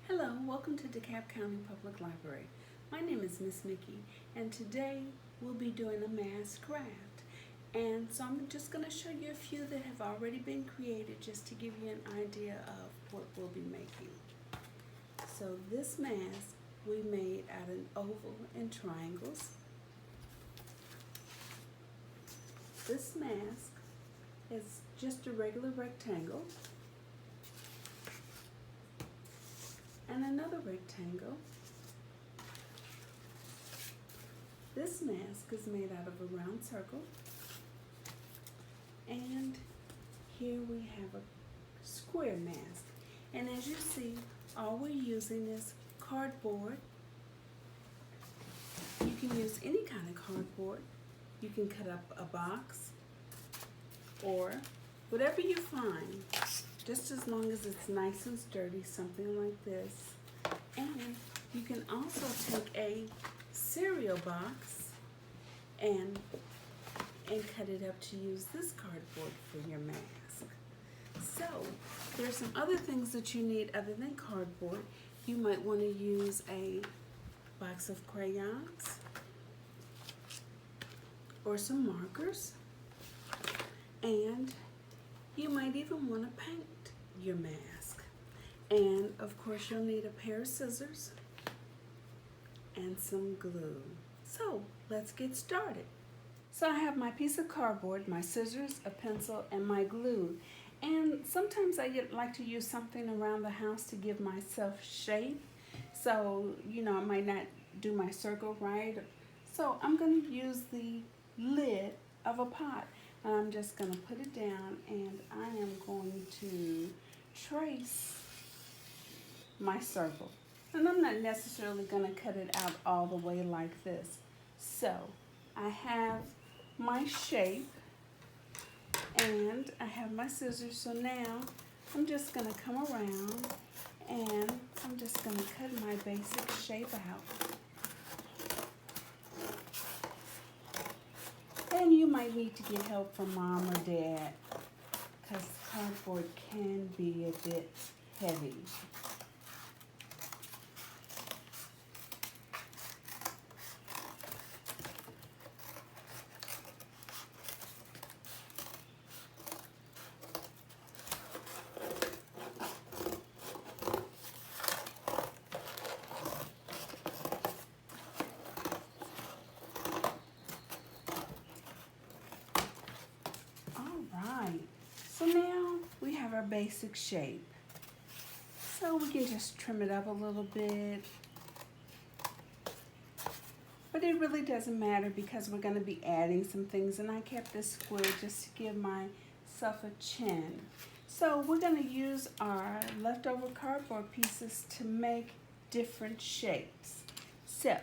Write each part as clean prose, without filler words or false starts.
Hello, welcome to DeKalb County Public Library. My name is Miss Mickey, and today we'll be doing a mass craft. And so I'm just going to show you a few that have already been created just to give you an idea of what we'll be making. So this mask we made out of an oval and triangles. This mask is just a regular rectangle. And another rectangle. This mask is made out of a round circle. And here we have a square mask. And as you see, all we're using is cardboard. You can use any kind of cardboard. You can cut up a box or whatever you find, just as long as it's nice and sturdy, something like this. And you can also take a cereal box and cut it up to use this cardboard for your mask. So there's some other things that you need other than cardboard. You might want to use a box of crayons or some markers, and you might even want to paint your mask. And of course you'll need a pair of scissors and some glue. So let's get started. So I have my piece of cardboard, my scissors, a pencil, and my glue. And sometimes I like to use something around the house to give myself shape. So, I might not do my circle right. So I'm going to use the lid of a pot. And I'm just going to put it down, and I am going to trace my circle. And I'm not necessarily going to cut it out all the way like this. So I have my shape and I have my scissors. So now I'm just going to come around and I'm just going to cut my basic shape out. And you might need to get help from mom or dad because cardboard can be a bit heavy. So now we have our basic shape. So we can just trim it up a little bit. But it really doesn't matter because we're going to be adding some things, and I kept this square just to give myself a chin. So we're going to use our leftover cardboard pieces to make different shapes. So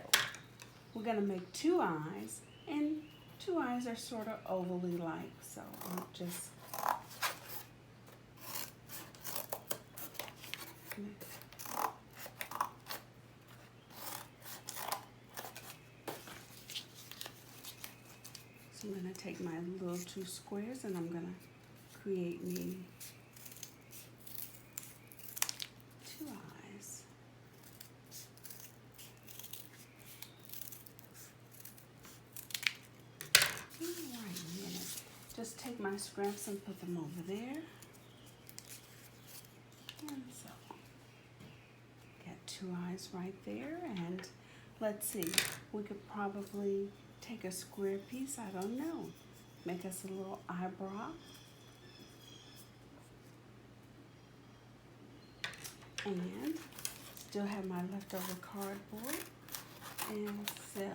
we're going to make two eyes, and two eyes are sort of ovally like. So I'll just So I'm going to take my little two squares and I'm going to create me two eyes. Alright, just take my scraps and put them over there. And so, got two eyes right there, and let's see, we could probably take a square piece, I don't know, make us a little eyebrow. And still have my leftover cardboard. And so,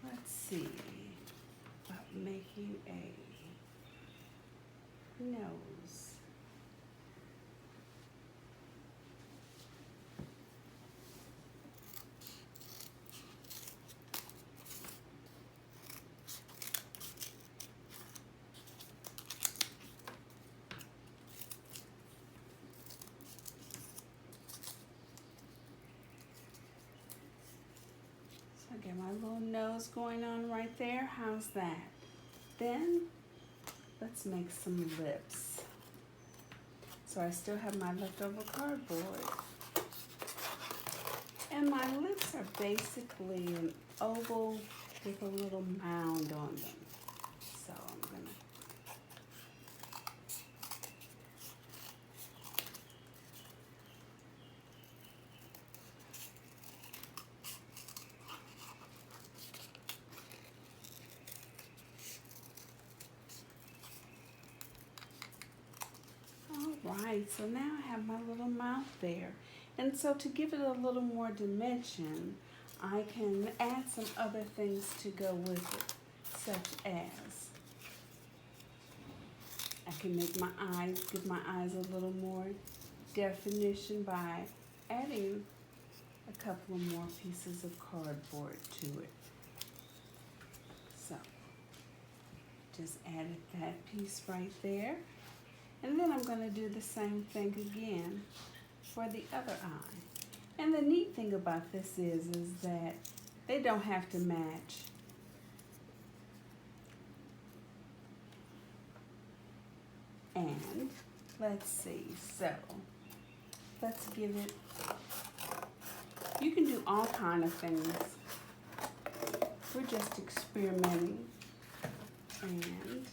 let's see about making a nose. Get my little nose going on right there. How's that? Then let's make some lips. So I still have my leftover cardboard. basically an oval with a little mound on them. So I'm gonna Alright, so now I have my little mouth there. And so to give it a little more dimension, I can add some other things to go with it, such as I can make my eyes, give my eyes a little more definition by adding a couple of more pieces of cardboard to it. So, just added that piece right there. And then I'm going to do the same thing again for the other eye. And the neat thing about this is that they don't have to match. And let's see, so let's give it, you can do all kind of things. We're just experimenting. And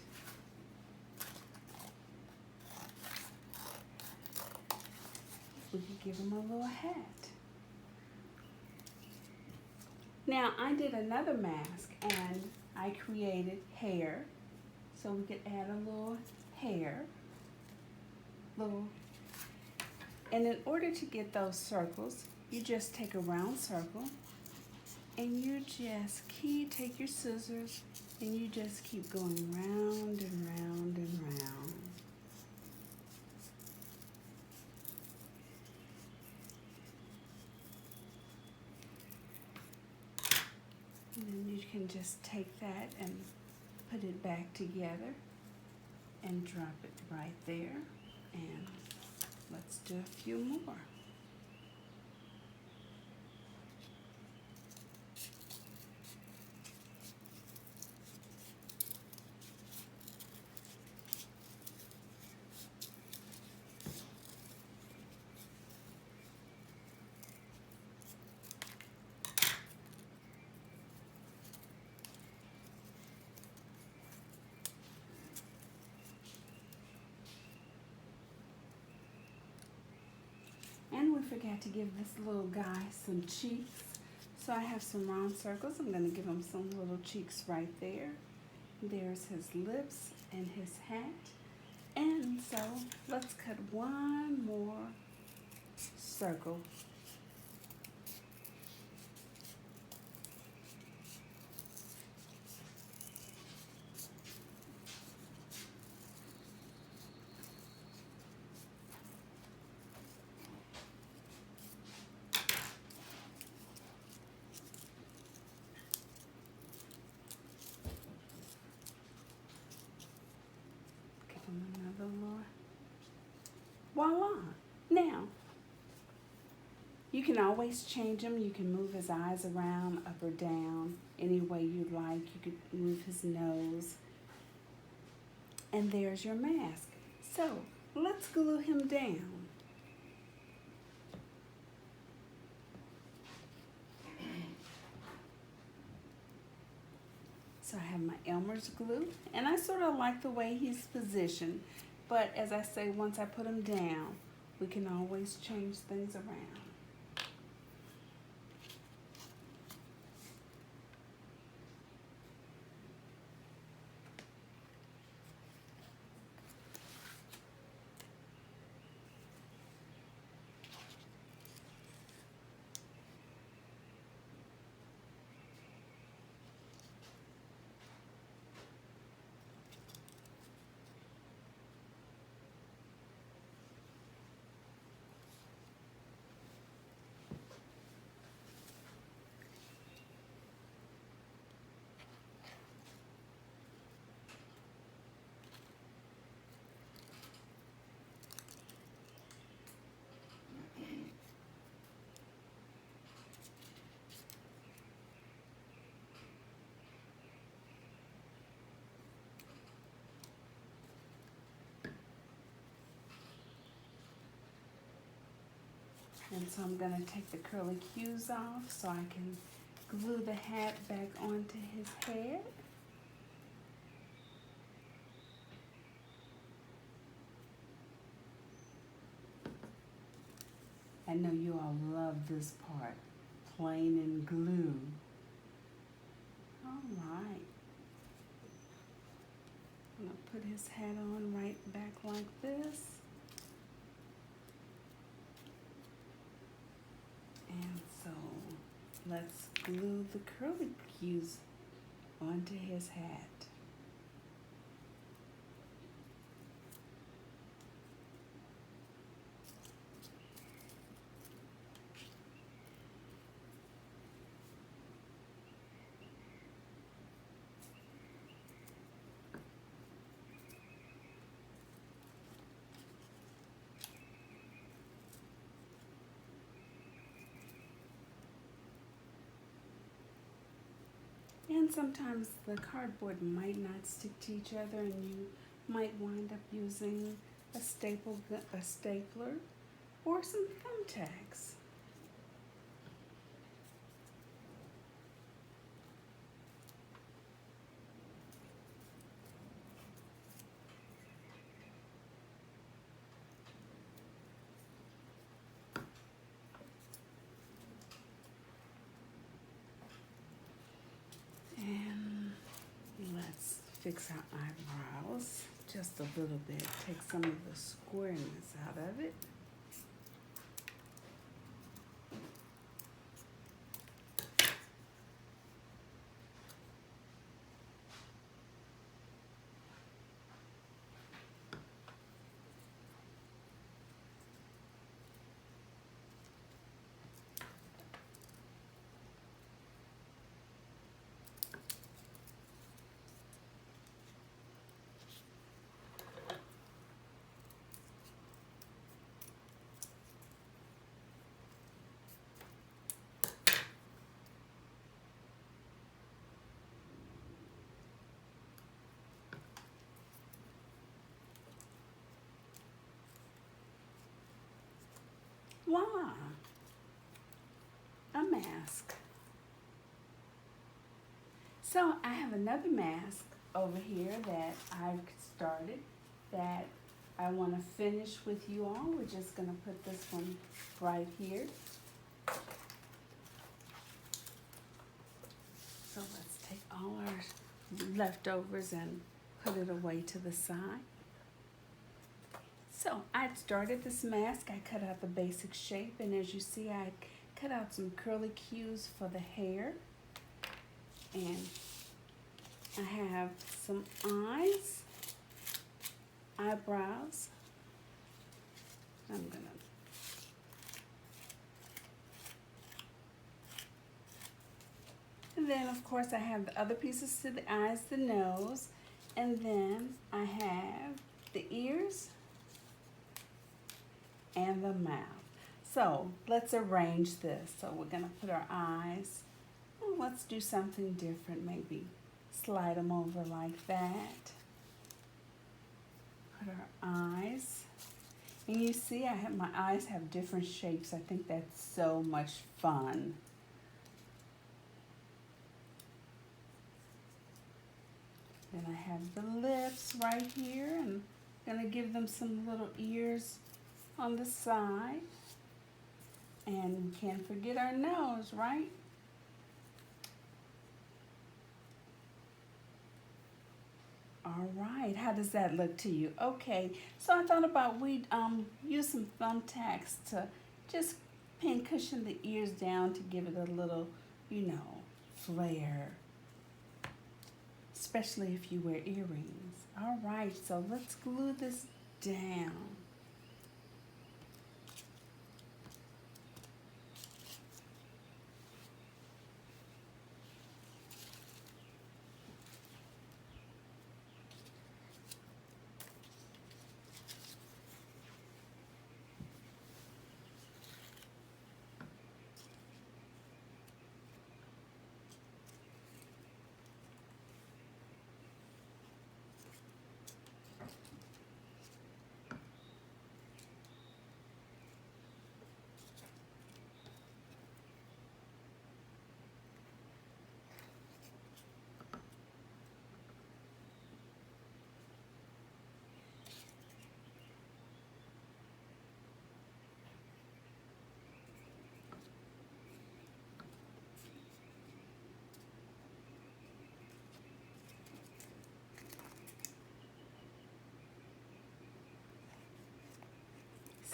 we could give him a little hat. Now I did another mask and I created hair. So we could add a little hair. And in order to get those circles, you just take a round circle and you just take your scissors and you just keep going round and round and round. And then you can just take that and put it back together and drop it right there. And let's do a few more. And we forgot to give this little guy some cheeks. So I have some round circles. I'm going to give him some little cheeks right there. There's his lips and his hat. And so let's cut one more circle. Another more. Voila! Now, you can always change him. You can move his eyes around, up or down, any way you like. You could move his nose. And there's your mask. So, let's glue him down. So I have my Elmer's glue, and I sort of like the way he's positioned. But as I say, once I put him down, we can always change things around. And so I'm gonna take the curly cues off so I can glue the hat back onto his head. I know you all love this part, plain and glue. All right. I'm gonna put his hat on right back like this. And so let's glue the curly cues onto his hat. And sometimes the cardboard might not stick to each other and you might wind up using a stapler or some thumbtacks. And let's fix our eyebrows just a little bit. Take some of the squareness out of it. Voila! A mask. So I have another mask over here that I've started that I want to finish with you all. We're just going to put this one right here. So let's take all our leftovers and put it away to the side. So I started this mask. I cut out the basic shape, and as you see, I cut out some curly cues for the hair. And I have some eyes, eyebrows. I'm gonna and then of course I have the other pieces to the eyes, the nose, and then I have the ears and the mouth. So let's arrange this. So we're gonna put our eyes. Well, let's do something different. Maybe slide them over like that. Put our eyes. And you see my eyes have different shapes. I think that's so much fun. Then I have the lips right here, and I'm gonna give them some little ears on the side. And we can't forget our nose, right? All right, how does that look to you? Okay, so I thought about we'd use some thumbtacks to just pin cushion the ears down to give it a little, flair. Especially if you wear earrings. All right, so let's glue this down.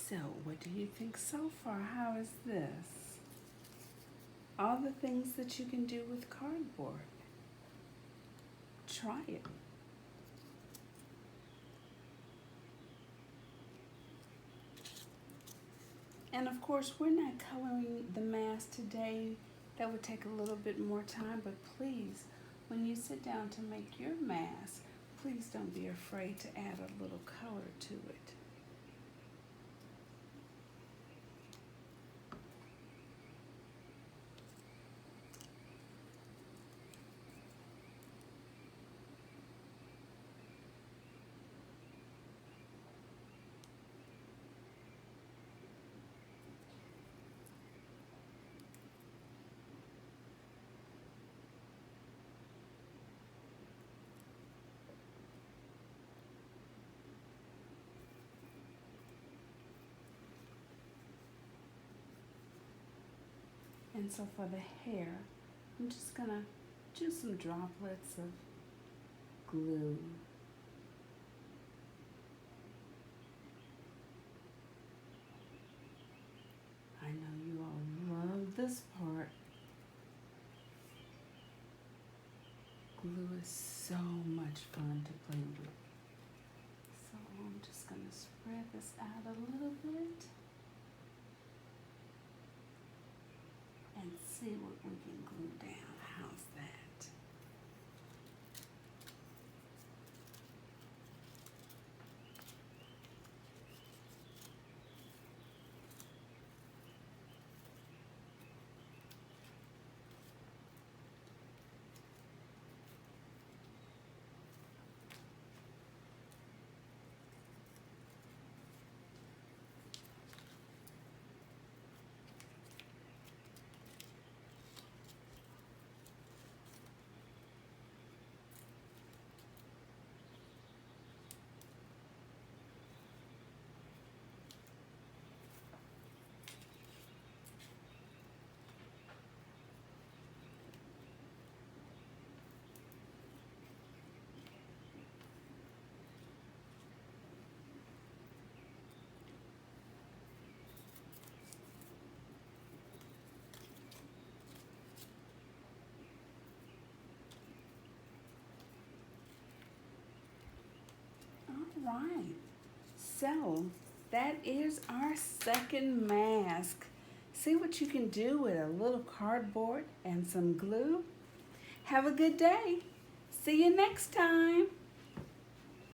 So, what do you think so far? How is this? All the things that you can do with cardboard. Try it. And of course, we're not coloring the mask today. That would take a little bit more time, but please, when you sit down to make your mask, please don't be afraid to add a little color to it. And so for the hair, I'm just gonna do some droplets of glue. I know you all love this part. Glue is so much fun to play with. So I'm just gonna spread this out a little bit and see what we can glue down. How's that? All right. So that is our second mask. See what you can do with a little cardboard and some glue. Have a good day. See you next time.